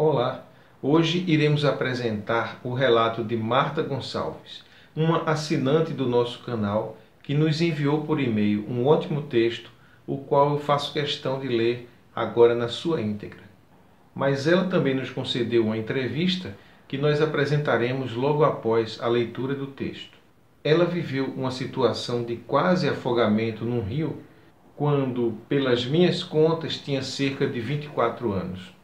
Olá, hoje iremos apresentar o relato de Marta Gonçalves, uma assinante do nosso canal que nos enviou por e-mail um ótimo texto, o qual eu faço questão de ler agora na sua íntegra. Mas ela também nos concedeu uma entrevista que nós apresentaremos logo após a leitura do texto. Ela viveu uma situação de quase afogamento num rio quando, pelas minhas contas, tinha cerca de 24 anos.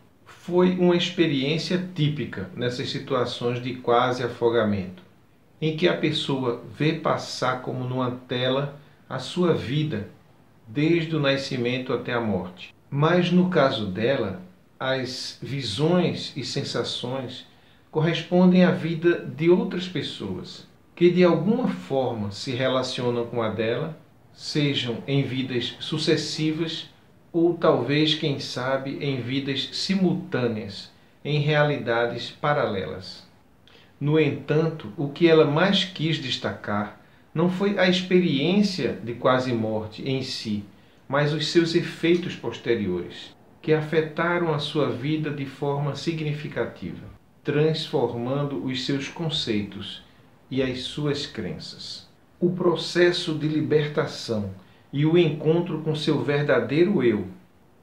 Foi uma experiência típica nessas situações de quase afogamento, em que a pessoa vê passar como numa tela a sua vida, desde o nascimento até a morte. Mas no caso dela, as visões e sensações correspondem à vida de outras pessoas, que de alguma forma se relacionam com a dela, sejam em vidas sucessivas ou talvez, quem sabe, em vidas simultâneas, em realidades paralelas. No entanto, o que ela mais quis destacar não foi a experiência de quase morte em si, mas os seus efeitos posteriores, que afetaram a sua vida de forma significativa, transformando os seus conceitos e as suas crenças. O processo de libertação e o encontro com seu verdadeiro eu,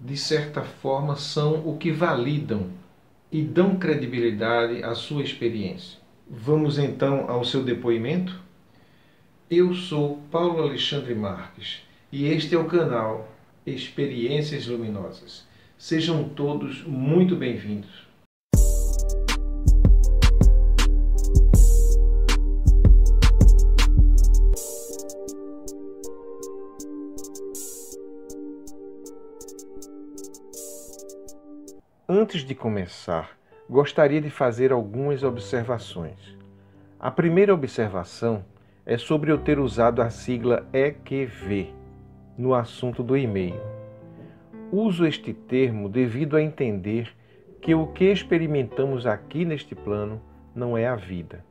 de certa forma, são o que validam e dão credibilidade à sua experiência. Vamos então ao seu depoimento? Eu sou Paulo Alexandre Marques e este é o canal Experiências Luminosas. Sejam todos muito bem-vindos. Antes de começar, gostaria de fazer algumas observações. A primeira observação é sobre eu ter usado a sigla EQV no assunto do e-mail. Uso este termo devido a entender que o que experimentamos aqui neste plano não é a vida.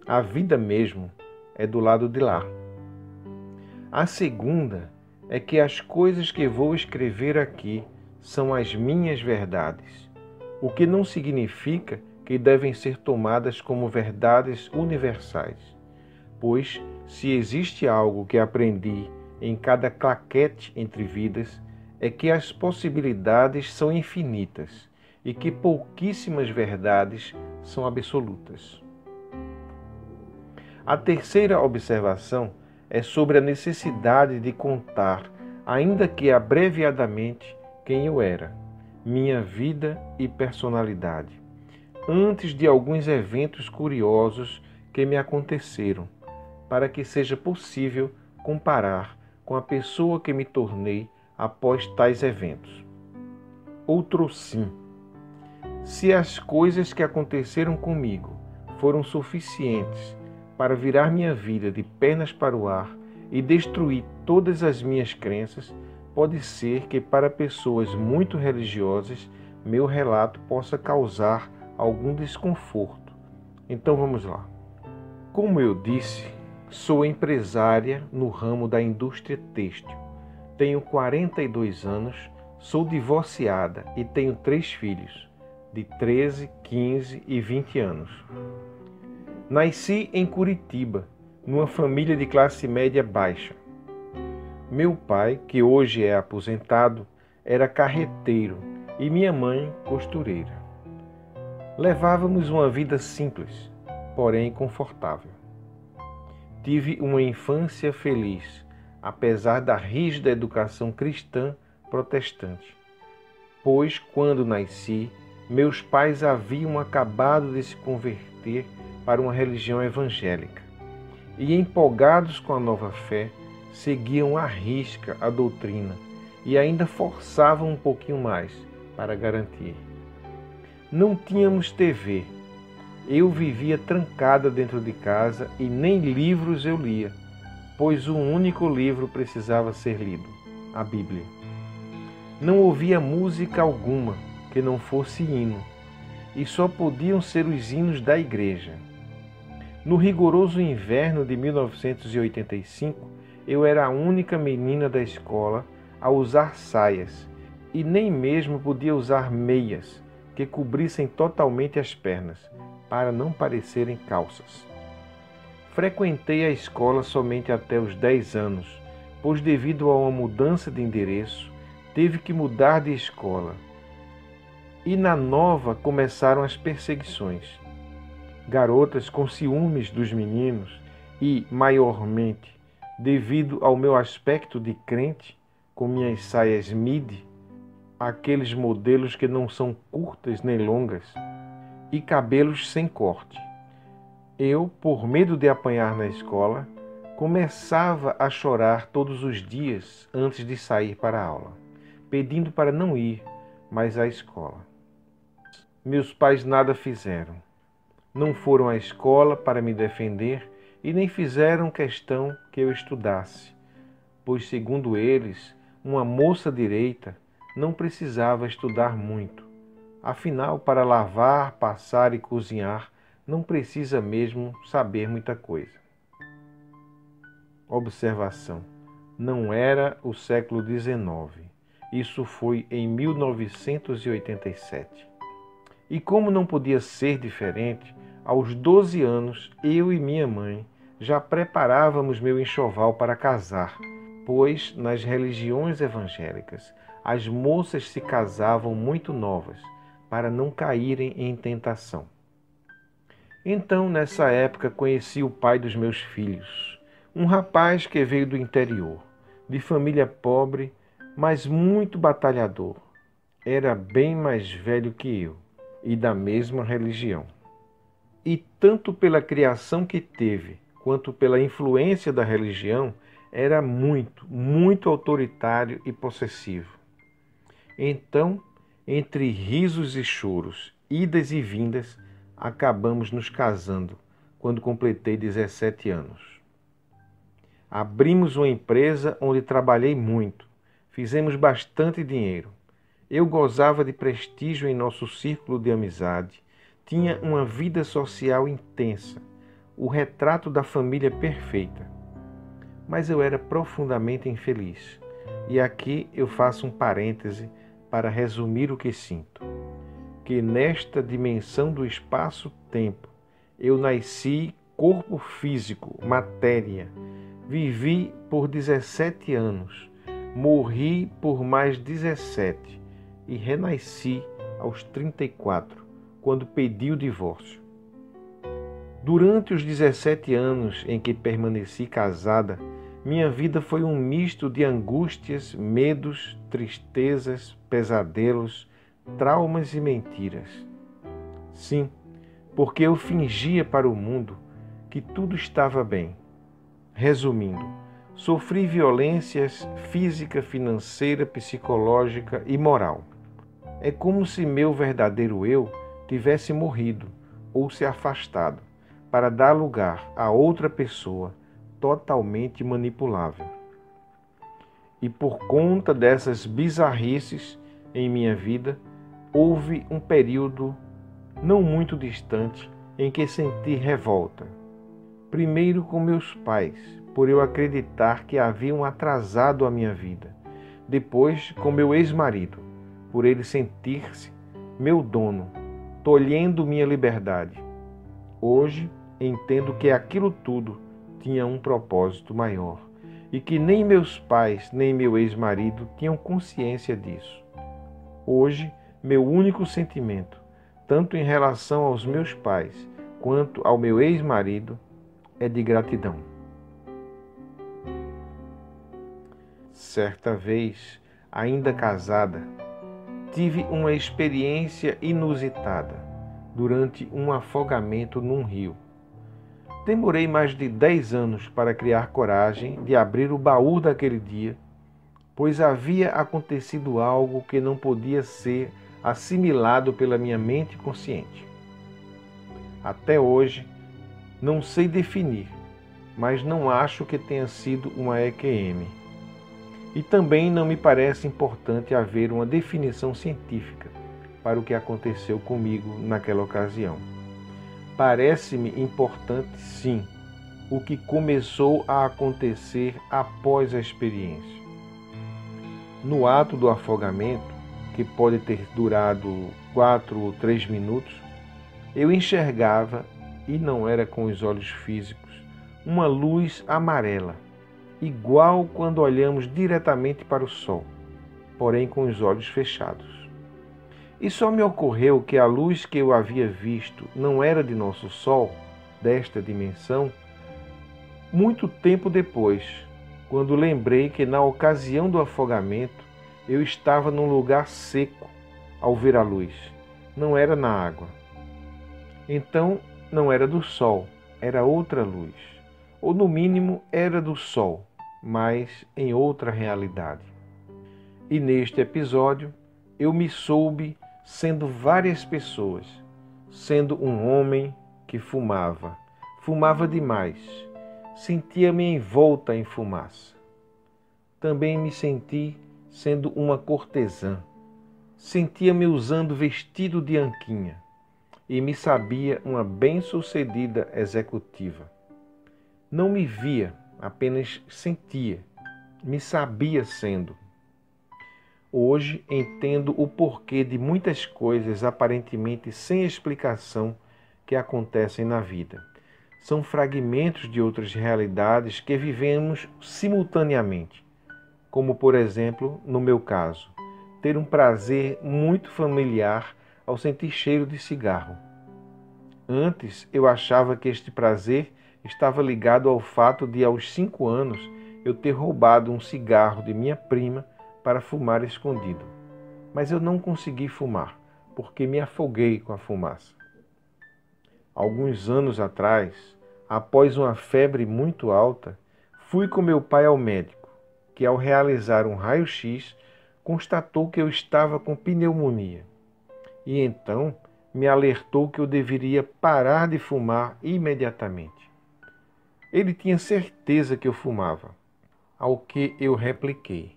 A vida mesmo é do lado de lá. A segunda é que as coisas que vou escrever aqui são as minhas verdades, o que não significa que devem ser tomadas como verdades universais, pois se existe algo que aprendi em cada claquete entre vidas, é que as possibilidades são infinitas e que pouquíssimas verdades são absolutas. A terceira observação é sobre a necessidade de contar, ainda que abreviadamente, quem eu era, minha vida e personalidade, antes de alguns eventos curiosos que me aconteceram, para que seja possível comparar com a pessoa que me tornei após tais eventos. Outrosim, se as coisas que aconteceram comigo foram suficientes para virar minha vida de pernas para o ar e destruir todas as minhas crenças, pode ser que para pessoas muito religiosas meu relato possa causar algum desconforto. Então vamos lá. Como eu disse, sou empresária no ramo da indústria têxtil. Tenho 42 anos, sou divorciada e tenho 3 filhos, de 13, 15 e 20 anos. Nasci em Curitiba, numa família de classe média baixa. Meu pai, que hoje é aposentado, era carreteiro e minha mãe costureira. Levávamos uma vida simples, porém confortável. Tive uma infância feliz, apesar da rígida educação cristã protestante, pois quando nasci, meus pais haviam acabado de se converter para uma religião evangélica e, empolgados com a nova fé, seguiam à risca a doutrina e ainda forçavam um pouquinho mais para garantir. Não tínhamos TV. Eu vivia trancada dentro de casa e nem livros eu lia, pois o único livro precisava ser lido, a Bíblia. Não ouvia música alguma que não fosse hino, e só podiam ser os hinos da igreja. No rigoroso inverno de 1985, eu era a única menina da escola a usar saias e nem mesmo podia usar meias, que cobrissem totalmente as pernas, para não parecerem calças. Frequentei a escola somente até os 10 anos, pois devido a uma mudança de endereço, teve que mudar de escola. E na nova começaram as perseguições. Garotas com ciúmes dos meninos e, maiormente, devido ao meu aspecto de crente, com minhas saias midi, aqueles modelos que não são curtas nem longas, e cabelos sem corte. Eu, por medo de apanhar na escola, começava a chorar todos os dias antes de sair para a aula, pedindo para não ir mais à escola. Meus pais nada fizeram. Não foram à escola para me defender e nem fizeram questão que eu estudasse, pois, segundo eles, uma moça direita não precisava estudar muito. Afinal, para lavar, passar e cozinhar, não precisa mesmo saber muita coisa. Observação: não era o século XIX. Isso foi em 1987. E como não podia ser diferente, aos 12 anos, eu e minha mãe já preparávamos meu enxoval para casar, pois nas religiões evangélicas as moças se casavam muito novas, para não caírem em tentação. Então, nessa época, conheci o pai dos meus filhos, um rapaz que veio do interior, de família pobre, mas muito batalhador. Era bem mais velho que eu e da mesma religião. E tanto pela criação que teve, quanto pela influência da religião, era muito autoritário e possessivo. Então, entre risos e choros, idas e vindas, acabamos nos casando quando completei 17 anos. Abrimos uma empresa onde trabalhei muito, fizemos bastante dinheiro. Eu gozava de prestígio em nosso círculo de amizade, tinha uma vida social intensa, o retrato da família perfeita. Mas eu era profundamente infeliz. E aqui eu faço um parêntese para resumir o que sinto. Que nesta dimensão do espaço-tempo, eu nasci corpo físico, matéria, vivi por 17 anos, morri por mais 17 e renasci aos 34, quando pedi o divórcio. Durante os 17 anos em que permaneci casada, minha vida foi um misto de angústias, medos, tristezas, pesadelos, traumas e mentiras. Sim, porque eu fingia para o mundo que tudo estava bem. Resumindo, sofri violências física, financeira, psicológica e moral. É como se meu verdadeiro eu tivesse morrido ou se afastado para dar lugar a outra pessoa totalmente manipulável. E por conta dessas bizarrices em minha vida, houve um período não muito distante em que senti revolta. Primeiro com meus pais, por eu acreditar que haviam atrasado a minha vida. Depois com meu ex-marido, por ele sentir-se meu dono, tolhendo minha liberdade. Hoje entendo que aquilo tudo tinha um propósito maior e que nem meus pais nem meu ex-marido tinham consciência disso. Hoje, meu único sentimento, tanto em relação aos meus pais quanto ao meu ex-marido, é de gratidão. Certa vez, ainda casada, tive uma experiência inusitada durante um afogamento num rio. Demorei mais de 10 anos para criar coragem de abrir o baú daquele dia, pois havia acontecido algo que não podia ser assimilado pela minha mente consciente. Até hoje, não sei definir, mas não acho que tenha sido uma EQM. E também não me parece importante haver uma definição científica para o que aconteceu comigo naquela ocasião. Parece-me importante, sim, o que começou a acontecer após a experiência. No ato do afogamento, que pode ter durado 4 ou 3 minutos, eu enxergava, e não era com os olhos físicos, uma luz amarela, igual quando olhamos diretamente para o sol, porém com os olhos fechados. E só me ocorreu que a luz que eu havia visto não era de nosso sol, desta dimensão, muito tempo depois, quando lembrei que na ocasião do afogamento eu estava num lugar seco ao ver a luz, não era na água. Então não era do sol, era outra luz, ou no mínimo era do sol, mas em outra realidade. E neste episódio eu me soube sendo várias pessoas, sendo um homem que fumava demais, sentia-me envolta em fumaça. Também me senti sendo uma cortesã, sentia-me usando vestido de anquinha e me sabia uma bem-sucedida executiva. Não me via, apenas sentia, me sabia sendo. Hoje entendo o porquê de muitas coisas aparentemente sem explicação que acontecem na vida. São fragmentos de outras realidades que vivemos simultaneamente, como, por exemplo, no meu caso, ter um prazer muito familiar ao sentir cheiro de cigarro. Antes, eu achava que este prazer estava ligado ao fato de, aos 5 anos, eu ter roubado um cigarro de minha prima para fumar escondido. Mas eu não consegui fumar, porque me afoguei com a fumaça. Alguns anos atrás, após uma febre muito alta, fui com meu pai ao médico, que ao realizar um raio-x, constatou que eu estava com pneumonia. E então me alertou que eu deveria parar de fumar imediatamente. Ele tinha certeza que eu fumava, ao que eu repliquei: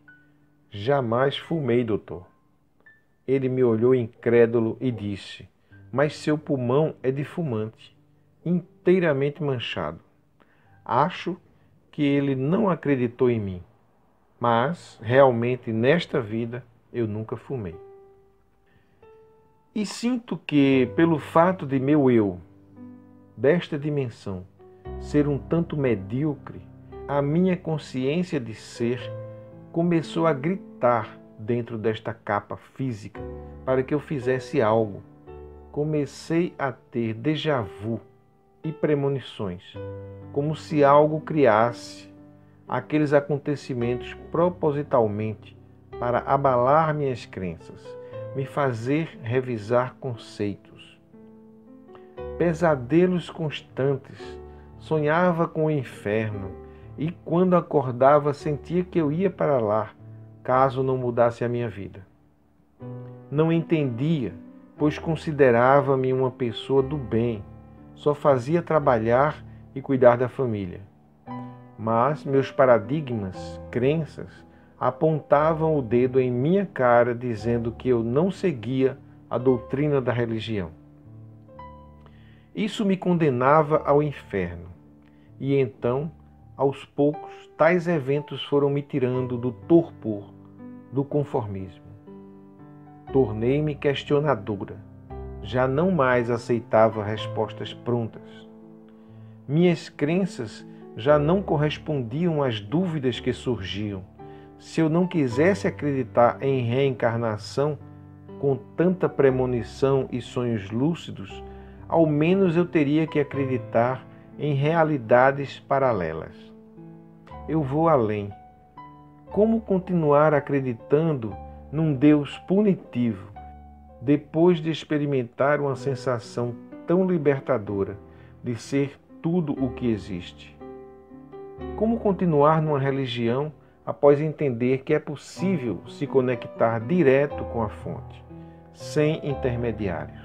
jamais fumei, doutor. Ele me olhou incrédulo e disse: mas seu pulmão é de fumante, inteiramente manchado. Acho que ele não acreditou em mim, mas realmente nesta vida eu nunca fumei. E sinto que, pelo fato de meu eu, desta dimensão, ser um tanto medíocre, a minha consciência de ser começou a gritar dentro desta capa física para que eu fizesse algo. Comecei a ter déjà vu e premonições, como se algo criasse aqueles acontecimentos propositalmente para abalar minhas crenças, me fazer revisar conceitos. Pesadelos constantes, sonhava com o inferno e quando acordava sentia que eu ia para lá, caso não mudasse a minha vida. Não entendia, pois considerava-me uma pessoa do bem, só fazia trabalhar e cuidar da família. Mas meus paradigmas, crenças, apontavam o dedo em minha cara, dizendo que eu não seguia a doutrina da religião. Isso me condenava ao inferno. E então, aos poucos, tais eventos foram me tirando do torpor, do conformismo. Tornei-me questionadora. Já não mais aceitava respostas prontas. Minhas crenças já não correspondiam às dúvidas que surgiam. Se eu não quisesse acreditar em reencarnação com tanta premonição e sonhos lúcidos, ao menos eu teria que acreditar em realidades paralelas. Eu vou além. Como continuar acreditando num Deus punitivo, depois de experimentar uma sensação tão libertadora de ser tudo o que existe? Como continuar numa religião após entender que é possível se conectar direto com a fonte, sem intermediários?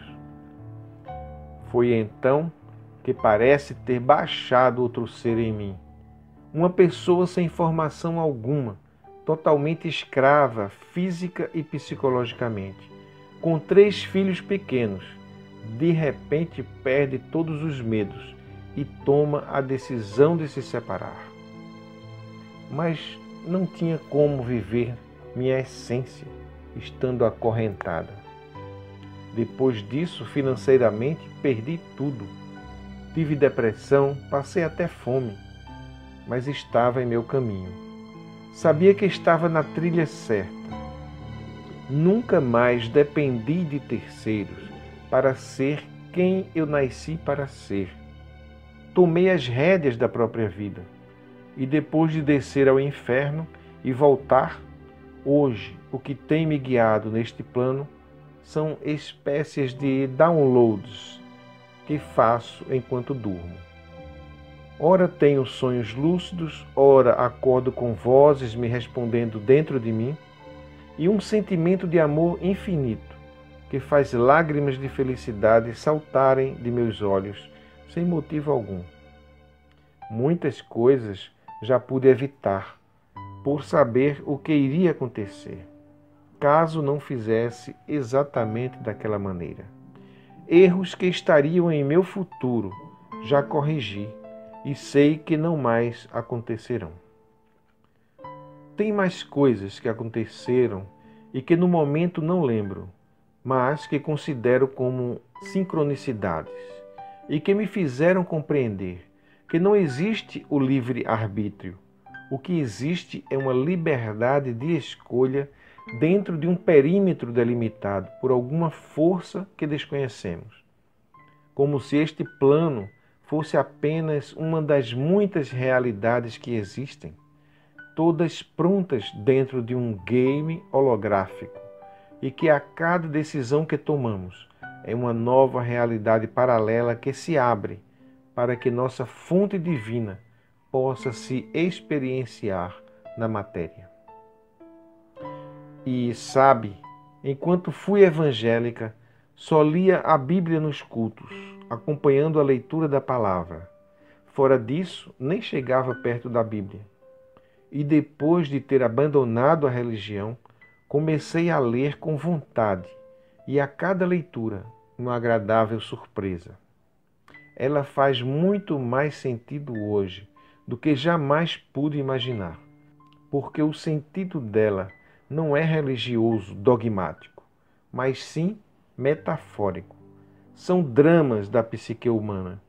Foi então que parece ter baixado outro ser em mim, uma pessoa sem formação alguma, totalmente escrava física e psicologicamente, com 3 filhos pequenos. De repente perde todos os medos e toma a decisão de se separar. Mas não tinha como viver minha essência estando acorrentada. Depois disso, financeiramente, perdi tudo. Tive depressão, passei até fome, mas estava em meu caminho. Sabia que estava na trilha certa. Nunca mais dependi de terceiros para ser quem eu nasci para ser. Tomei as rédeas da própria vida e depois de descer ao inferno e voltar, hoje o que tem me guiado neste plano são espécies de downloads que faço enquanto durmo. Ora tenho sonhos lúcidos, ora acordo com vozes me respondendo dentro de mim, e um sentimento de amor infinito que faz lágrimas de felicidade saltarem de meus olhos sem motivo algum. Muitas coisas já pude evitar, por saber o que iria acontecer, caso não fizesse exatamente daquela maneira. Erros que estariam em meu futuro já corrigi e sei que não mais acontecerão. Tem mais coisas que aconteceram e que no momento não lembro, mas que considero como sincronicidades e que me fizeram compreender que não existe o livre-arbítrio. O que existe é uma liberdade de escolha dentro de um perímetro delimitado por alguma força que desconhecemos. Como se este plano fosse apenas uma das muitas realidades que existem, todas prontas dentro de um game holográfico, e que a cada decisão que tomamos é uma nova realidade paralela que se abre para que nossa fonte divina possa se experienciar na matéria. E sabe, enquanto fui evangélica, só lia a Bíblia nos cultos, acompanhando a leitura da palavra. Fora disso, nem chegava perto da Bíblia. E depois de ter abandonado a religião, comecei a ler com vontade, e a cada leitura, uma agradável surpresa. Ela faz muito mais sentido hoje do que jamais pude imaginar, porque o sentido dela não é religioso, dogmático, mas sim metafórico. São dramas da psique humana.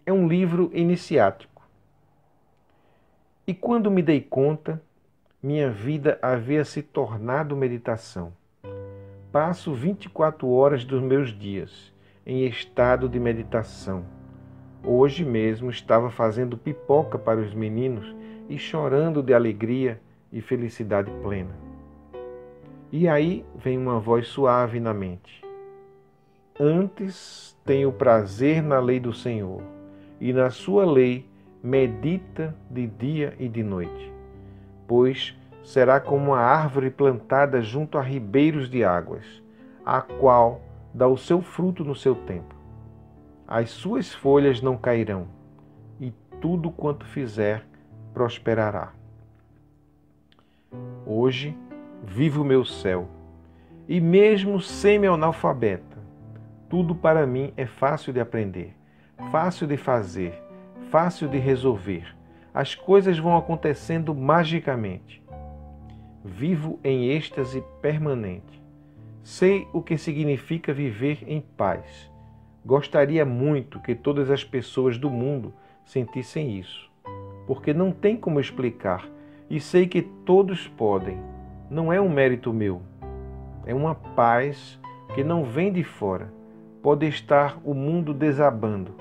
É um livro iniciático. E quando me dei conta, minha vida havia se tornado meditação. Passo 24 horas dos meus dias em estado de meditação. Hoje mesmo estava fazendo pipoca para os meninos e chorando de alegria e felicidade plena. E aí vem uma voz suave na mente. Antes tenho prazer na lei do Senhor, e na sua lei medita de dia e de noite. Pois será como uma árvore plantada junto a ribeiros de águas, a qual dá o seu fruto no seu tempo. As suas folhas não cairão, e tudo quanto fizer prosperará. Hoje vivo o meu céu, e mesmo semi-analfabeta, tudo para mim é fácil de aprender, fácil de fazer, fácil de resolver. As coisas vão acontecendo magicamente. Vivo em êxtase permanente. Sei o que significa viver em paz. Gostaria muito que todas as pessoas do mundo sentissem isso, porque não tem como explicar, e sei que todos podem. Não é um mérito meu. É uma paz que não vem de fora. Pode estar o mundo desabando.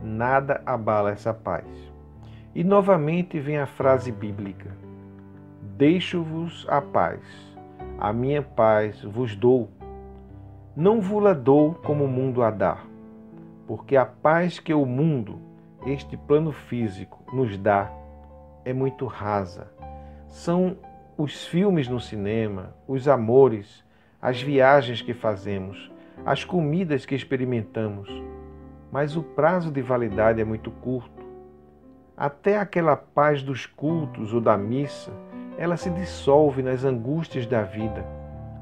Nada abala essa paz. E novamente vem a frase bíblica: deixo-vos a paz, a minha paz vos dou. Não vos-la dou como o mundo a dá, porque a paz que o mundo, este plano físico, nos dá é muito rasa. São os filmes no cinema, os amores, as viagens que fazemos, as comidas que experimentamos, mas o prazo de validade é muito curto. Até aquela paz dos cultos ou da missa, ela se dissolve nas angústias da vida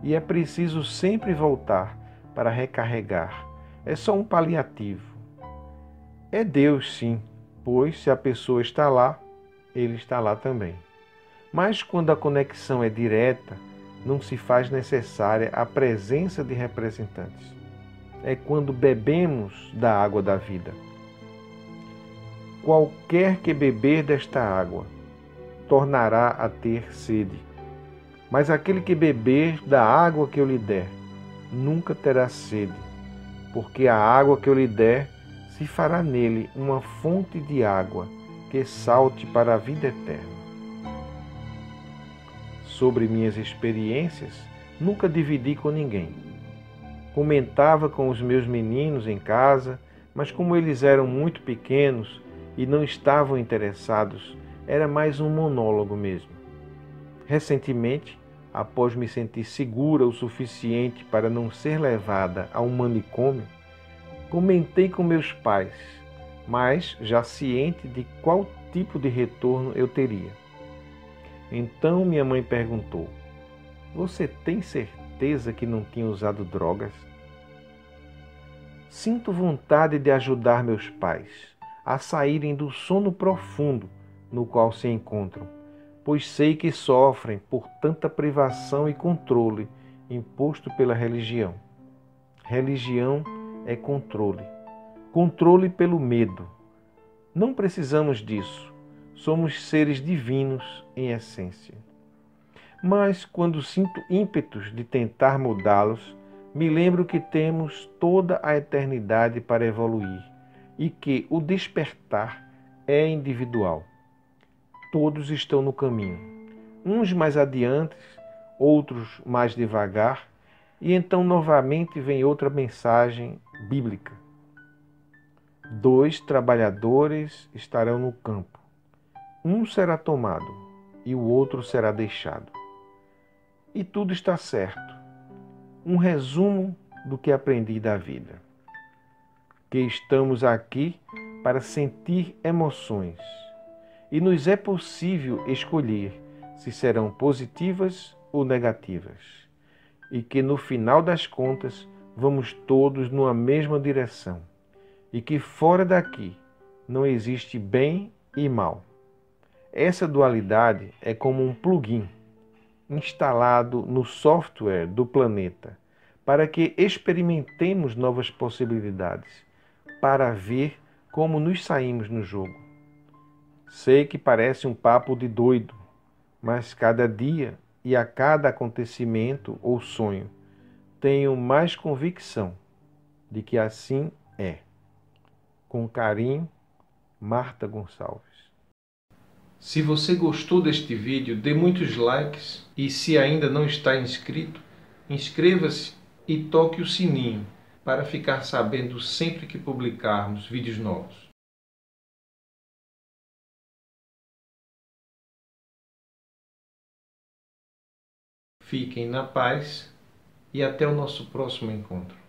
e é preciso sempre voltar para recarregar. É só um paliativo. É Deus, sim, pois se a pessoa está lá, Ele está lá também. Mas quando a conexão é direta, não se faz necessária a presença de representantes. é quando bebemos da água da vida. Qualquer que beber desta água tornará a ter sede, mas aquele que beber da água que eu lhe der nunca terá sede, porque a água que eu lhe der se fará nele uma fonte de água que salte para a vida eterna. Sobre minhas experiências, nunca dividi com ninguém. Comentava com os meus meninos em casa, mas como eles eram muito pequenos e não estavam interessados, era mais um monólogo mesmo. Recentemente, após me sentir segura o suficiente para não ser levada a um manicômio, comentei com meus pais, mas já ciente de qual tipo de retorno eu teria. Então minha mãe perguntou: "Você tem certeza que não tinha usado drogas?" Sinto vontade de ajudar meus pais a saírem do sono profundo no qual se encontram, pois sei que sofrem por tanta privação e controle imposto pela religião. Religião é controle. Controle pelo medo. Não precisamos disso. Somos seres divinos em essência. Mas quando sinto ímpetos de tentar mudá-los, me lembro que temos toda a eternidade para evoluir e que o despertar é individual. Todos estão no caminho, uns mais adiante, outros mais devagar, e então novamente vem outra mensagem bíblica. 2 trabalhadores estarão no campo. Um será tomado e o outro será deixado. E tudo está certo. Um resumo do que aprendi da vida. Que estamos aqui para sentir emoções. E nos é possível escolher se serão positivas ou negativas. E que no final das contas vamos todos numa mesma direção. E que fora daqui não existe bem e mal. Essa dualidade é como um plugin instalado no software do planeta para que experimentemos novas possibilidades, para ver como nos saímos no jogo. Sei que parece um papo de doido, mas cada dia e a cada acontecimento ou sonho tenho mais convicção de que assim é. Com carinho, Marta Gonçalves. Se você gostou deste vídeo, dê muitos likes e se ainda não está inscrito, inscreva-se e toque o sininho para ficar sabendo sempre que publicarmos vídeos novos. Fiquem na paz e até o nosso próximo encontro.